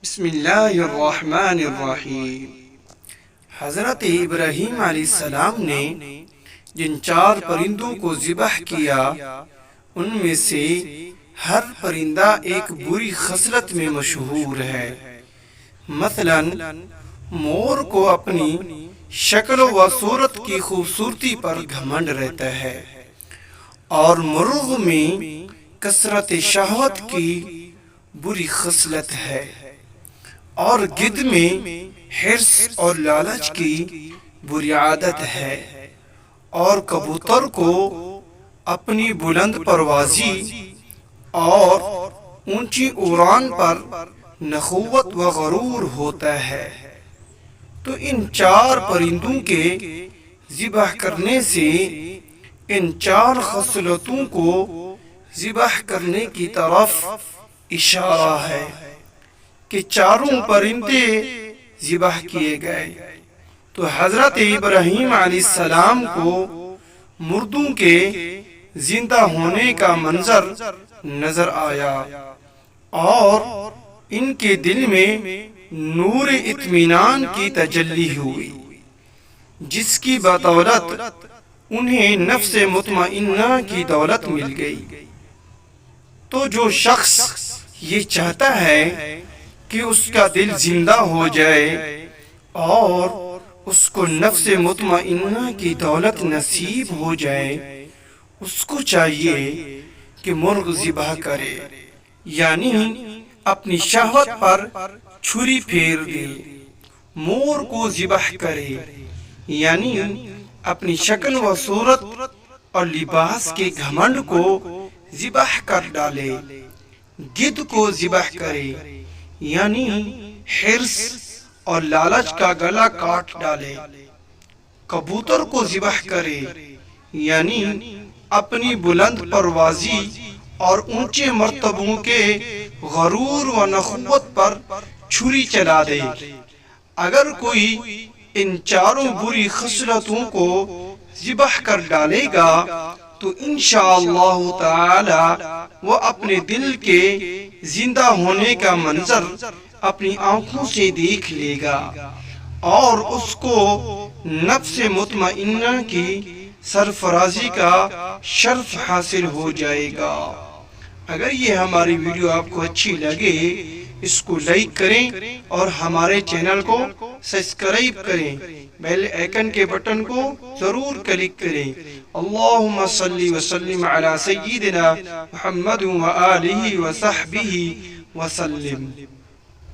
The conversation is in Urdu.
بسم اللہ الرحمن الرحیم۔ حضرت ابراہیم علیہ السلام نے جن 4 پرندوں کو ذبح کیا ان میں سے ہر پرندہ ایک بری خصلت میں مشہور ہے۔ مثلا مور کو اپنی شکل و صورت کی خوبصورتی پر گھمنڈ رہتا ہے، اور مرغ میں کثرت شہوت کی بری خصلت ہے، اور گدھ میں حرص اور لالچ کی بری عادت ہے، اور کبوتر کو اپنی بلند پروازی اور اونچی اڑان پر نخوت و غرور ہوتا ہے۔ تو ان 4 پرندوں کے ذبح کرنے سے ان 4 خصلتوں کو ذبح کرنے کی طرف اشارہ ہے کہ 4 پرندے ذبح کیے گئے۔ تو حضرت ابراہیم علیہ السلام کو مردوں کے زندہ ہونے کا منظر نظر آیا، اور ان کے دل میں نور اطمینان کی تجلی ہوئی، جس کی بدولت انہیں نفس مطمئنہ کی دولت مل گئی۔ تو جو شخص یہ چاہتا ہے کہ اس کا دل زندہ ہو جائے اور اس کو نفس مطمئنہ کی دولت نصیب ہو جائے، اس کو چاہیے کہ مرغ ذبح کرے، یعنی اپنی شہوت پر چھری پھیر دے۔ مور کو ذبح کرے، یعنی اپنی شکل و صورت اور لباس کے گھمنڈ کو ذبح کر ڈالے۔ گدھ کو ذبح کرے، یعنی حرص اور لالچ کا گلا کاٹ ڈالے۔ کبوتر کو ذبح کرے، یعنی اپنی بلند پروازی اور اونچے مرتبوں کے غرور و نخوت پر چھری چلا دے۔ اگر کوئی ان 4 بری خصلتوں کو ذبح کر ڈالے گا تو انشاءاللہ تعالی وہ اپنے دل کے زندہ ہونے کا منظر اپنی آنکھوں سے دیکھ لے گا، اور اس کو نفس مطمئنہ کی سرفرازی کا شرف حاصل ہو جائے گا۔ اگر یہ ہماری ویڈیو آپ کو اچھی لگے، اس کو لائک کریں اور ہمارے چینل کو سبسکرائب کریں، بیل آئیکن کے بٹن کو ضرور کلک کریں۔ اللہم صلی وسلم علی سیدنا محمد و آلہ و صحبہ وسلم۔